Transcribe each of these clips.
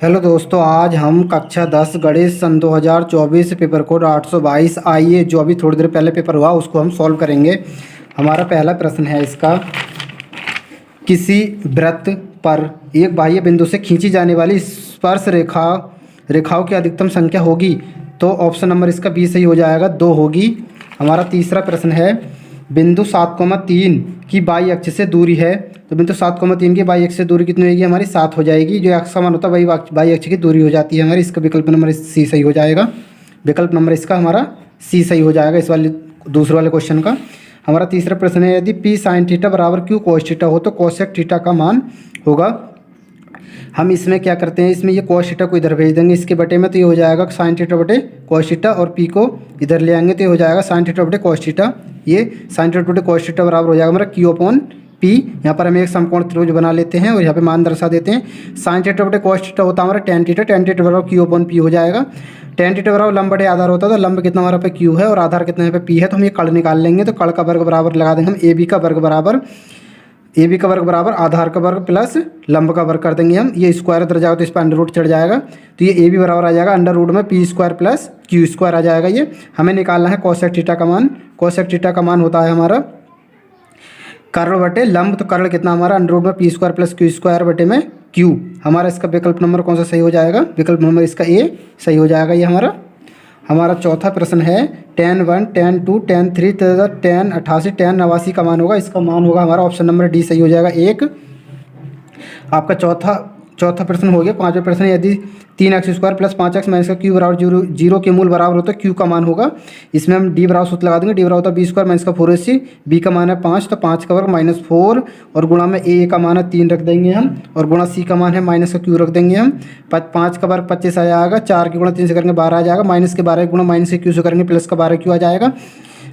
Hello दोस्तों, आज हम कक्षा 10 गणित सन 2024 पेपर कोड 822 आइए जो अभी थोड़ी देर पहले पेपर हुआ उसको हम सॉल्व करेंगे। हमारा पहला प्रश्न है इसका, किसी वृत्त पर एक बाह्य बिंदु से खींची जाने वाली स्पर्श रेखाओं की अधिकतम संख्या होगी। तो ऑप्शन नंबर इसका बी सही हो जाएगा, 2 होगी। हमारा तीसरा प्रश्न है, बिंदु 7,3 की बाई अक्ष से दूरी है, तो बिंदु 7,3 की बाई अक्ष से दूरी कितनी होगी हमारी 7 हो जाएगी। जो अक्ष समान होता है वही बाई अक्ष की दूरी हो जाती है हमारी। इसका विकल्प नंबर सी सही हो जाएगा। विकल्प नंबर इसका हमारा सी सही हो जाएगा इस वाले दूसरे वाले क्वेश्चन का। हमारा तीसरा प्रश्न है, यदि पी साइन थीटा बराबर क्यू कोस थीटा हो तो कोसेक थीटा का मान होगा। हम इसमें क्या करते हैं, इसमें ये कोस थीटा को इधर भेज देंगे इसके बटे में, तो ये हो जाएगा साइन थीटा बटे कोस थीटा, और पी को इधर ले आएंगे तो ये हो जाएगा साइन थीटा बटे कोस थीटा। ये साइन थीटा बटे कोस थीटा बराबर हो जाएगा हमारा क्यू अपॉन पी। यहाँ पर हम एक समकोण त्रिभुज बना लेते हैं और यहाँ पे मान दर्शा देते हैं। साइन थीटा बटे कोस थीटा होता है हमारा टेन थीटा, टेन थीटा बराबर क्यू अपॉन पी हो जाएगा। टेन थीटा बराबर लंब बटे आधार होता है, तो लंब कितना हमारा पे क्यू है और आधार कितना यहाँ पे पी है, तो हम ये कड़ निकाल लेंगे। तो कड़ का वर्ग बराबर लगा देंगे हम, ए बी का वर्ग बराबर आधार का वर्ग प्लस लंब का वर्ग कर देंगे हम। ये स्क्वायर इधर जाएगा तो इस पर अंडर रूट चढ़ जाएगा, तो ये ए बी बराबर आ जाएगा अंडर रूट में P square plus Q square आ जाएगा। ये हमें निकालना है कोसेक थीटा का मान। कोसेक थीटा का मान होता है हमारा कर्ल बटे लंब, तो कर्ल कितना हमारा अंडर रूट में P square plus Q square बटे में क्यू। हमारा इसका विकल्प नंबर कौन सा सही हो जाएगा, विकल्प नंबर इसका ए सही हो जाएगा। ये हमारा चौथा प्रश्न है, tan 1 tan 2 tan 3 तथा tan 88 tan 89 का मान होगा। इसका मान होगा हमारा ऑप्शन नंबर डी सही हो जाएगा 1। आपका चौथा प्रश्न हो गया। पांचवा प्रश्न, यदि 3x square plus 5x minus का क्यू बराबर जीरो के मूल बराबर होता है, क्यू का मान होगा। इसमें हम डी बराबर सूत्र लगा देंगे। डी बराबर होता है बी स्क्वायर माइनस का 4ac, बी का मान है 5 तो 5 का वर्ग माइनस 4, और गुणा में ए का मान है 3 रख देंगे हम, और गुणा सी का मान है माइनस का क्यू रख देंगे हम। 5 का वर्ग 25 आ जाएगा, 4 के गुणा 3 से करेंगे 12 आ जाएगा, माइनस के 12 गुणा माइनस के क्यू से करेंगे प्लस का 12 क्यू आ जाएगा।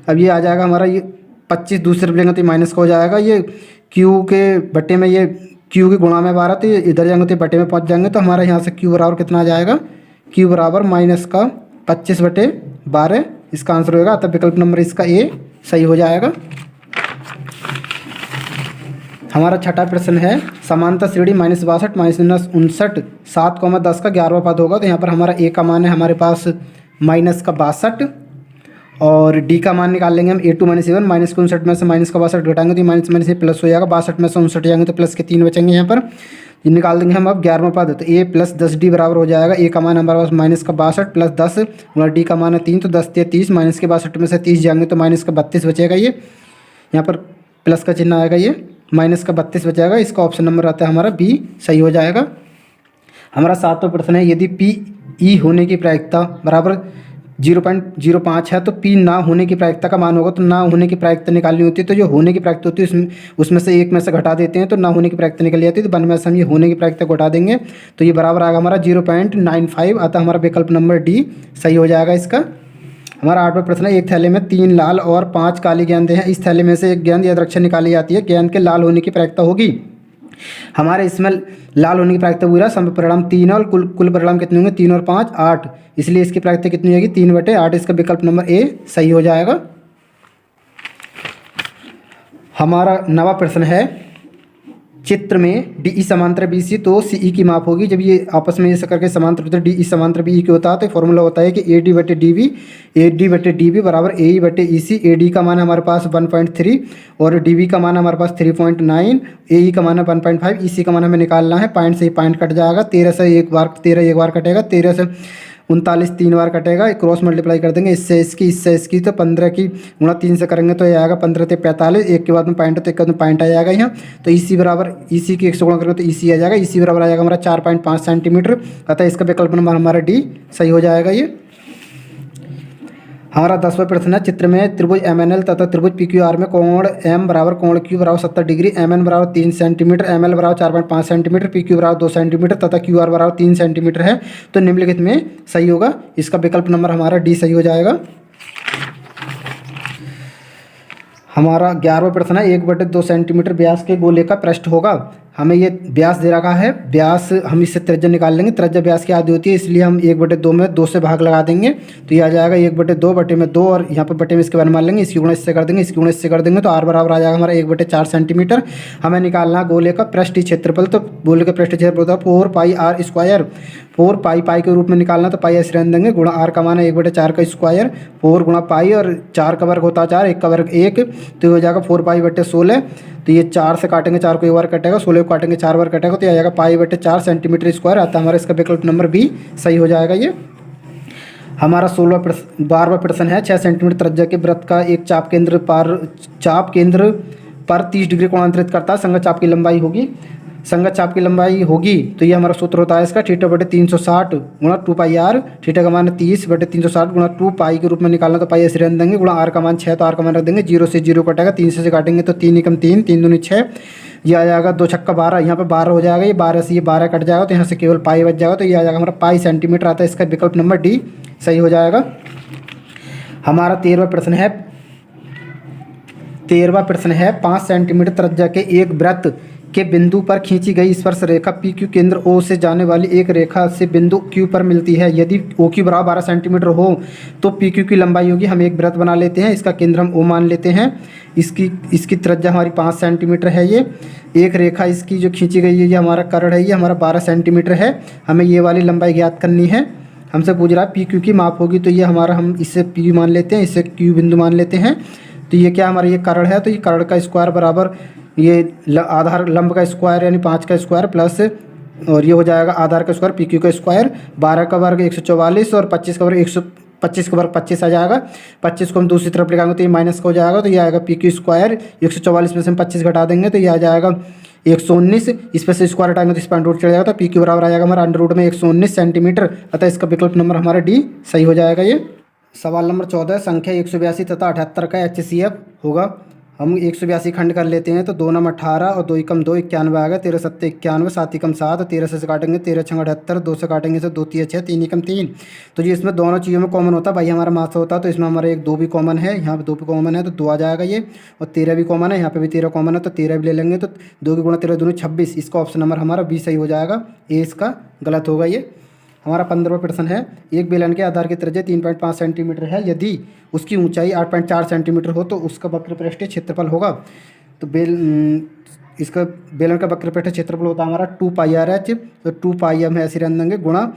अब ये आ जाएगा हमारा, ये 25 दूसरे तरफ लेंगे तो माइनस का हो जाएगा। ये क्यू के बटे में, ये क्यू की गुणा में 12 तो इधर जाएंगे तो बटे में पहुंच जाएंगे, तो हमारा यहाँ से क्यू बराबर कितना आ जाएगा, क्यू बराबर माइनस का 25 बटे 12 इसका आंसर होगा। तब विकल्प नंबर इसका ए सही हो जाएगा। हमारा छठा प्रश्न है, समांतर श्रेणी -62 -59 7,10 का 11वां पद होगा। तो यहाँ पर हमारा ए का मान है हमारे पास -62, और डी का मान निकाल लेंगे हम A2 - A1, माइनस के 59 में से माइनस का 62 घटाएंगे तो ये माइनस माइनस से प्लस हो जाएगा। 62 में से 59 जाएंगे तो प्लस के 3 बचेंगे। यहाँ पर ये निकाल देंगे हम अब 11वां पद, तो A + 10D बराबर हो जाएगा। ए का मान हमारे पास माइनस का 62 प्लस 10, और डी का मान है 3, तो 10 × 30, माइनस के 62 में से 30 जाएंगे तो माइनस का 32 बचेगा। ये यहाँ पर प्लस का चिन्ह आएगा, ये माइनस का 32 बचेगा। इसका ऑप्शन नंबर आता है हमारा बी सही हो जाएगा। हमारा सातवां प्रश्न है, यदि पी ई होने की प्रायिकता बराबर 0.05 है तो पी ना होने की प्रायिकता का मान होगा। तो ना होने की प्रायिकता निकालनी होती है, तो जो होने की प्रायिकता होती है उसमें से एक में से घटा देते हैं, तो ना होने की प्रायिकता निकल जाती है। तो 1 में से हम ये होने की प्रायिकता को घटा देंगे, तो ये बराबर आएगा हमारा 0.95। अतः हमारा विकल्प नंबर डी सही हो जाएगा इसका। हमारा आठवां प्रश्न है, एक थैले में 3 लाल और 5 काली गेंदें हैं। इस थैले में से एक गेंद यादृच्छिक निकाली जाती है, गेंद के लाल होने की प्रायिकता होगी। हमारे इसमें लाल होने की प्रायिकता पूरा सम परिणाम 3 है, और कुल परिणाम कितने होंगे 3 और 5 8, इसलिए इसकी प्रायिकता कितनी होगी 3/8। इसका विकल्प नंबर ए सही हो जाएगा। हमारा नवा प्रश्न है, चित्र में DE समांतर BC तो CE की माप होगी। जब ये आपस में ऐसा करके समांतर होते हैं, DE समांतर BE के होता है, तो फॉर्मूला होता है कि AD/DB बराबर AE/EC। AD का मान हमारे पास 1.3 और DB का मान हमारे पास 3.9, AE का मान है 1.5, EC का मान हमें निकालना है। पॉइंट से ही पॉइंट कट जाएगा, 13 से एक बार कटेगा, 13 से 39 3 बार कटेगा। क्रॉस मल्टीप्लाई कर देंगे, इससे इसकी, तो 15 की गुणा 3 से करेंगे तो ये आएगा 15 से 45, एक के बाद में पॉइंट, तो एक के बाद में पॉइंट आ जाएगा यहाँ। तो EC बराबर EC की 1 से गुणा करेंगे तो EC आ जाएगा। EC बराबर आ जाएगा हमारा 4.5 सेंटीमीटर। अतः इसका विकल्प नंबर हमारा डी सही हो जाएगा। ये हमारा 10वां प्रश्न है, चित्र में त्रिभुज MNL तथा त्रिभुज PQR में कोण M बराबर कोण Q बराबर 70 डिग्री, MN बराबर 3 सेंटीमीटर, ML बराबर 4.5 सेंटीमीटर, PQ बराबर 2 सेंटीमीटर तथा QR बराबर 3 सेंटीमीटर है। तो निम्नलिखित में सही होगा। इसका विकल्प नंबर हमारा डी सही हो जाएगा। हमारा 11वां प्रश्न है, 1/2 सेंटीमीटर व्यास के गोले का पृष्ठ होगा। हमें ये व्यास दे रखा है, व्यास हम इससे त्रिज्या निकाल लेंगे। त्रिज्या व्यास की आधी होती है, इसलिए हम 1/2 में 2 से भाग लगा देंगे, तो ये आ जाएगा 1/2 बटे में 2, और यहाँ पर बटे में इसके वन मान लेंगे, इसकी गुणा इससे कर देंगे, इसकी गुणा इससे कर देंगे, तो r बराबर आ जाएगा हमारा 1/4 सेंटीमीटर। हमें निकालना है गोले का पृष्ठीय क्षेत्रफल, तो गोले का पृष्ठीय क्षेत्रफल होता है 4 पाई r स्क्वायर। 4 पाई के रूप में निकालना, तो पाई ऐसे रहने देंगे, गुणा r का मान है 1/4 का स्क्वायर, 4 गुणा पाई, और 4 का वर्ग होता है 4, 1 का वर्ग 1, तो ये हो जाएगा 4 पाई बटे 16। तो ये 4 से काटेंगे, 4 को एक बार कटेगा, 16 को काटेंगे 4 बार कटेगा, तो ये आ जाएगा पाई बटे 4 सेंटीमीटर स्क्वायर आता है हमारा। इसका विकल्प नंबर बी सही हो जाएगा। ये हमारा 12वां प्रश्न है। 6 सेंटीमीटर त्रिज्या के वृत्त का एक चाप केंद्र पर 30 डिग्री कोणांतरित करता है। संगत चाप की लंबाई होगी, संगत चाप की लंबाई होगी, तो ये हमारा सूत्र होता है इसका थीटा बटे 360 गुणा 2 पाई आर। थीटा का मान 30 बटे 360 गुणा 2 पाई के रूप में निकालना, तो पाई ऐसे रहने देंगे, गुणा आर का मान 6, तो आर का मान रख देंगे, 0 से 0 कटेगा, 3 से काटेंगे तो 3 एकम 3, 3 दूनी 6, ये आ जाएगा 2 छक्का 12, यहाँ पे 12 हो जाएगा, ये 12 से ये 12 कट जाएगा, तो यहाँ से केवल पाई बच जाएगा, तो ये आ जाएगा हमारा पाई सेंटीमीटर आता है। इसका विकल्प नंबर डी सही हो जाएगा। हमारा 13वां प्रश्न है। 5 सेंटीमीटर त्रिज्या के एक वृत्त के बिंदु पर खींची गई स्पर्श रेखा पी क्यू केंद्र ओ से जाने वाली एक रेखा से बिंदु क्यू पर मिलती है। यदि ओ क्यू बराबर 12 सेंटीमीटर हो तो पी क्यू की लंबाई होगी। हम एक वृत्त बना लेते हैं, इसका केंद्र हम ओ मान लेते हैं, इसकी त्रिज्या हमारी 5 सेंटीमीटर है। ये एक रेखा इसकी जो खींची गई है, ये हमारा कर्ण है, ये हमारा 12 सेंटीमीटर है। हमें ये वाली लंबाई ज्ञात करनी है। हमसे पूछ रहा है पी क्यू की माप होगी, तो ये हमारा, हम इसे पी मान लेते हैं, इसे क्यू बिंदु मान लेते हैं। तो ये क्या हमारा ये कर्ण है, तो ये कर्ण का स्क्वायर बराबर ये आधार लंब का स्क्वायर यानी 5 का स्क्वायर प्लस, और ये हो जाएगा आधार का स्क्वायर पी क्यू का स्क्वायर, 12 का वर्ग 144 और 25 का वर्ग 125 का वर्ग 25 आ जाएगा। 25 को हम दूसरी तरफ लगाएंगे तो ये माइनस का हो जाएगा, तो ये आएगा पी क्यू स्क्वायर, 144 में से हम 25 घटा देंगे तो ये आ जाएगा 119। इस पर से स्क्वायर हटाएंगे तो इस पर अंडर रूट चला जाएगा, तो पी क्यू बराबर आ जाएगा हमारा अंडर रूट में 119 सेंटीमीटर, अतः इसका विकल्प नंबर हमारा डी सही हो जाएगा। ये सवाल नंबर 14 संख्या 182 तथा 78 का HCF होगा। हम 182 खंड कर लेते हैं, तो 2 नम 18 और 2 एकम 2 91 आ गया, 13 सत्ते 91, 7 एकम 7, 13 से काटेंगे 13 छंग 78, 2 से काटेंगे तो 2 3 6, 3 एकम 3। तो ये इसमें दोनों चीज़ों में कॉमन होता है, भाई हमारा मास होता है, तो इसमें हमारा एक 2 भी कॉमन है, यहाँ पे 2 भी कॉमन है, तो 2 आ जाएगा ये, और 13 भी कॉमन है, यहाँ पे भी 13 कॉमन है, तो 13 भी ले लेंगे, तो 2 की गुणा 13 दूनी 26। इसका ऑप्शन नंबर हमारा बी सही हो जाएगा, ए इसका गलत होगा। ये हमारा 15वां प्रश्न है। एक बेलन के आधार की त्रिज्या 3.5 सेंटीमीटर है, यदि उसकी ऊंचाई 8.4 सेंटीमीटर हो तो उसका वक्र पृष्ठीय क्षेत्रफल होगा। तो इसका बेलन का वक्र पृष्ठीय क्षेत्रफल होता है हमारा 2 पाई आर एच, तो 2 पाई हम ऐसे रन देंगे गुणा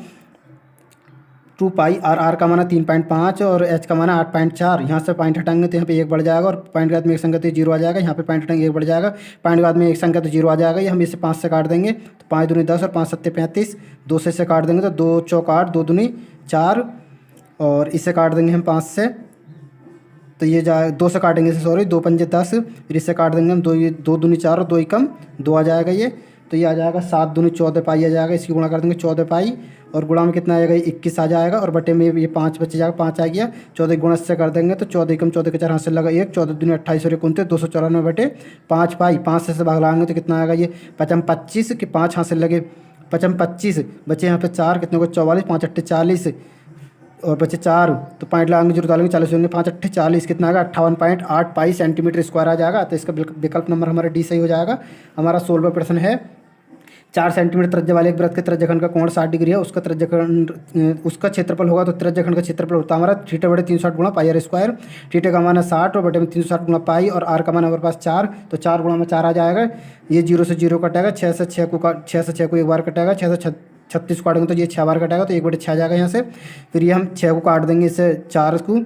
2 पाई आर का माना 3.5 और एच का माना 8.4। यहाँ से पॉइंट हटाएंगे तो यहाँ पे 1 बढ़ जाएगा, और पॉइंट के बाद में एक संख्या तो 0 आ जाएगा, यहाँ पे पॉइंट हटाएंगे 1 बढ़ जाएगा, पॉइंट के बाद में एक संख्या तो 0 आ जाएगा। ये हम इसे 5 से काट देंगे, तो 5 दूनी 10 और 5 सत्ते 35, 2 से काट देंगे तो 2 चौक 8, 2 दूनी 4, और इसे काट देंगे हम 5 से, तो ये 2 से काटेंगे इसे, सॉरी 2 पंजे 10, फिर इससे काट देंगे हम 2 दूनी 4 और 2 एकम 2 आ जाएगा ये, तो ये आ जाएगा 7 दूनी 14 पाई आ जाएगा, इसकी गुणा कर देंगे 14 पाई, और गुणा में कितना आएगा 21 आ जाएगा, और बटे में ये 5 बच जाएगा, 5 आ गया, 14 गुणा से कर देंगे तो 14 एकम 14 के 4 हासिल लगा 1, 14 दूनी 28 और 29, 294 बटे 5 पाई, 5 से भाग लगाएंगे तो कितना आएगा ये 25 के 5 हासिल लगे 25 बचे यहाँ पे 4, कितने को 44, 5 अट्ठे 40 और बचे 4, तो पॉइंट लगाएंगे 0 डालेंगे 40 होंगे, 5 अट्ठे 40, कितना आएगा 58.8 पाई सेंटीमीटर स्क्वायर आ जाएगा, तो इसका विकल्प नंबर हमारा डी सही हो जाएगा। हमारा 16वां प्रश्न है। 4 सेंटीमीटर त्रिज्या वाले एक वृत्त के त्रिज्याखंड का कोण 60 डिग्री है, उसका त्रिज्याखंड उसका क्षेत्रफल होगा, तो त्रिज्याखंड का क्षेत्रफल होता है हमारा थीटा बटे 360 गुणा पाई आर स्क्वायर। थीटा का मान है 60 और बटे में 360 गुणा पाई, और आर का मान हमारे पास 4, तो 4 गुणा में 4 आ जाएगा, ये 0 से 0 कटेगा, 6 से 6 को एक बार कटेगा, 6 से 36 को काटेंगे तो ये 6 बार कटेगा, तो 1/6 आ जाएगा यहाँ से। फिर ये हम 6 को काट देंगे इससे 4 को,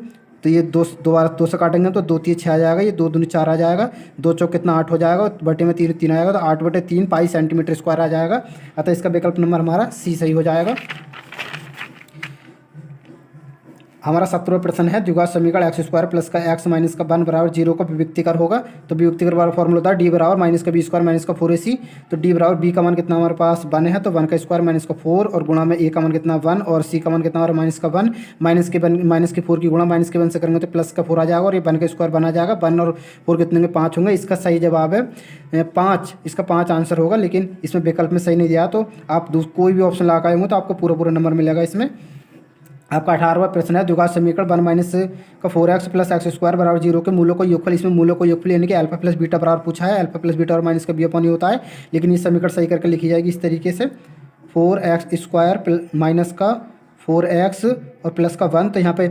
तो ये 2 से काटेंगे तो 2 3 6 आ जाएगा, ये 2 दूनी 4 आ जाएगा, 2 चौक कितना 8 हो जाएगा, बटे में 3 3 आएगा, तो 8/3 पाई सेंटीमीटर स्क्वायर आ जाएगा, अतः इसका विकल्प नंबर हमारा सी सही हो जाएगा। हमारा 17वां प्रश्न है। द्विघात समीकरण एक्स स्क्वायर प्लस का एक्स माइनस का 1 बराबर 0 का विभक्तिकर होगा, तो विभक्तिकर वाला फॉर्मूला होता है डी बराबर माइनस का बी स्क्वायर माइनस का 4ac। तो डी बराबर बी का मान कितना हमारे पास 1 है, तो 1 का स्क्वायर माइनस का 4, और गुणा में ए का मान कितना 1 और सी का मान कितना हमारा माइनस का 1, माइनस के 4 की गुणा माइनस के 1 से करेंगे तो प्लस का 4 आ जाएगा, और ये 1 का स्क्वायर बना जाएगा, 1 और 4 कितने में 5 होंगे। इसका सही जवाब है 5, इसका 5 आंसर होगा, लेकिन इसमें विकल्प में सही नहीं दिया, तो आप कोई भी ऑप्शन लगा होंगे तो आपको पूरा नंबर मिलेगा इसमें। आपका 18वां प्रश्न है, द्विघात समीकरण 1 माइनस का 4x प्लस एक्स स्क्वायर बराबर 0 के मूलों को योगफल, इसमें मूलों को योगफल यानी कि अल्फा प्लस बीटा बराबर पूछा है। अल्फा प्लस बीटा और माइनस का बी अपॉन होता है, लेकिन ये समीकरण सही करके लिखी जाएगी इस तरीके से, 4x स्क्वायर माइनस का 4x और प्लस का 1। तो यहाँ पे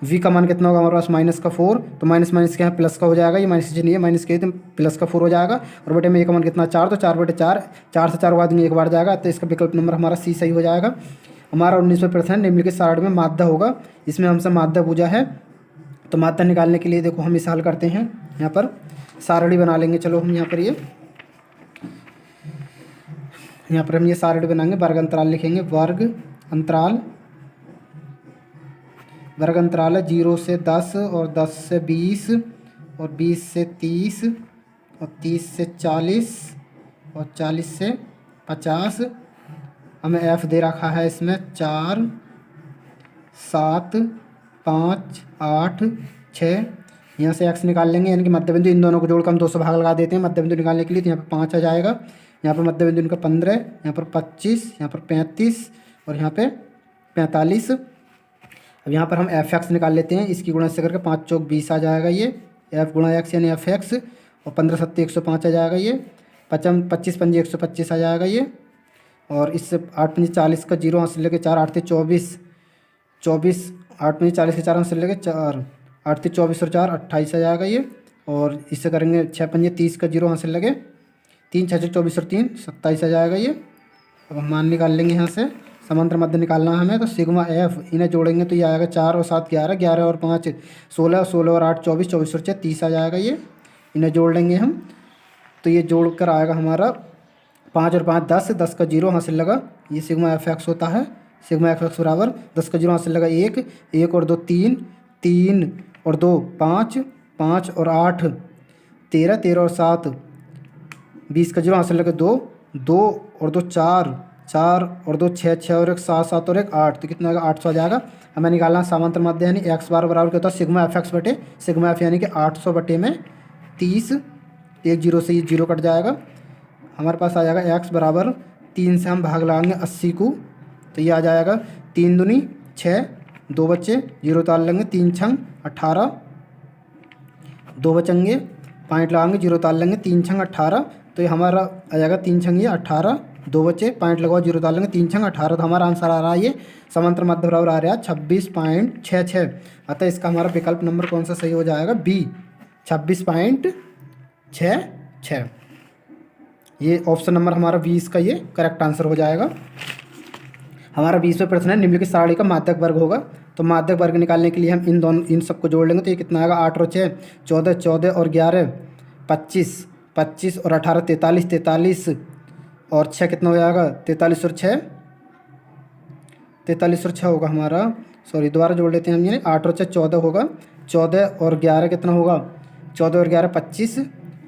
v का मान कितना होगा हमारे पास माइनस का 4, तो माइनस माइनस के यहाँ प्लस का हो जाएगा, ये माइनस नहीं है, माइनस के तो प्लस का 4 हो जाएगा। और बेटे में a का मान कितना 4, तो 4/4, 4 से 4 बाद में 1 बार जाएगा, तो इसका विकल्प नंबर हमारा सी सही हो जाएगा। हमारा 19वां प्रश्न है, निम्नलिखित सारणी में माध्य होगा, इसमें हमसे माध्य पूछा है। तो माध्य निकालने के लिए देखो हम इस हल करते हैं, यहाँ पर सारणी बना लेंगे। चलो हम यहाँ पर हम ये सारणी बनाएंगे, वर्ग अंतराल लिखेंगे, वर्ग अंतराल है 0 से 10 और 10 से 20 और 20 से 30 और 30 से 40 और 40 से 50। हमें f दे रखा है इसमें 4 7 5 8 6। यहाँ से x निकाल लेंगे, यानी कि मध्य बिंदु इन दोनों को जोड़कर हम 2 से भाग लगा देते हैं मध्य बिंदु निकालने के लिए। तो यहाँ पर 5 आ जाएगा, यहाँ पर मध्य बिंदु इनका 15, यहाँ पर 25, यहाँ पर 35 और यहाँ पे 45। अब यहाँ पर हम f(x) निकाल लेते हैं, इसकी गुणा से करके 5 चौक 20 आ जाएगा ये f गुणा x यानी f(x) और 15 7 105 आ जाएगा ये, 25 पंजे 125 आ जाएगा ये। और इससे 8 पंजे 40 का 0 हाथ से लेके 4, 8 24, 8 पंजे 40 के 4 हाथ से लेके 4, 8 24 और 4 28 आ जाएगा ये। और इससे करेंगे 6 पंजे 30 का 0 हाथ से लगे 3, 6 24 और 3 27 आ जाएगा ये। अब हम मान निकाल लेंगे, यहाँ से समांतर मध्य निकालना है हमें, तो सिग्मा f इन्हें जोड़ेंगे तो ये आएगा 4 और 7 11, 11 और 5 16, 16 और 8 24, 24 और 6 30 आ जाएगा ये। इन्हें जोड़ लेंगे हम, तो ये जोड़ कर आएगा हमारा 5 और 5 10, 10 का 0 हासिल लगा, ये सिग्मा f(x) होता है। सिग्मा f(x) बराबर 10 का 0 हासिल लगा 1, 1 और 2 3, 3 और 2 5, 5 और 8 13, 13 और 7 20 का 0 हासिल लगा 2, 2 और 2 4, 4 और 2 6, 6 और 1 7, 7 और 1 8, तो कितना आएगा 800 आ जाएगा। हमें निकालना समांतर माध्य यानी x बार बराबर क्या होता है सिग्मा f(x) बटे सिग्मा f, यानी कि 800 बटे में 30, 1 0 से ये 0 कट जाएगा। हमारे पास आ जाएगा x बराबर 3 से हम भाग लगाएंगे 80 को, तो ये आ जाएगा 3 दूनी 6, 2 बच्चे 0 ताल लेंगे, 3 छंग 18, 2 बचेंगे 5 लगाएंगे 0 ताल लेंगे, 3 छंग 18, तो ये हमारा आ जाएगा 3 छंग ये 18, 2 बच्चे 5 लगाओ 0 डाल लेंगे, 3 छंग 18, तो हमारा आंसर आ रहा है ये समांतर मध्य बराबर आ रहा है 26.66। अतः इसका हमारा विकल्प नंबर कौन सा सही हो जाएगा, बी 26.66। ये ऑप्शन नंबर हमारा 20 का ये करेक्ट आंसर हो जाएगा। हमारा 20वां प्रश्न है, निम्नलिखित सारणी का माध्यक वर्ग होगा। तो माध्यक वर्ग निकालने के लिए हम इन सबको जोड़ लेंगे, तो ये कितना आएगा 8 और 6 14, 14 और 11 25, 25 और 18 43, 43 और 6 कितना हो जाएगा 43 और 6, 43 और 6 होगा हमारा, सॉरी दोबारा जोड़ लेते हैं हम, ये 8 और 6 14 होगा, 14 और 11 कितना होगा 14 और 11 25,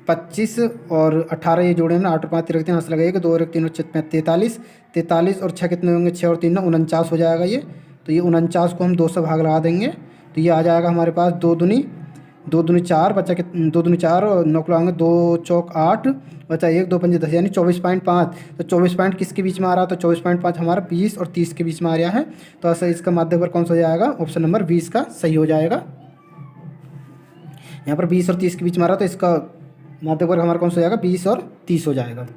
25 और 18 ये जोड़े हमने 8 और 5 रखते हैं, हंस लगाइएगा 2 और 1 3 और 43, 43 और 6 कितने होंगे 6 और 3 49 हो जाएगा ये। तो ये 49 को हम 2 से भाग लगा देंगे, तो ये आ जाएगा हमारे पास 2 दूनी 4 बचा के 2 दूनी 4 और 9 को लगाएंगे 2 चौक 8 बचा 1 2 पंजे 10 यानी 24.5। तो 24 पॉइंट किसके बीच में आ रहा है, तो 24.5 हमारा 20 और 30 के बीच में आ रहा है। तो ऐसा इसका माध्यक वर्ग कौन सा हो जाएगा, ऑप्शन नंबर 20 का सही हो जाएगा। यहाँ पर 20 और 30 के बीच में आ रहा है, तो इसका माध्यक वर्ग हमारा कौन सा हो जाएगा 20 और 30 हो जाएगा।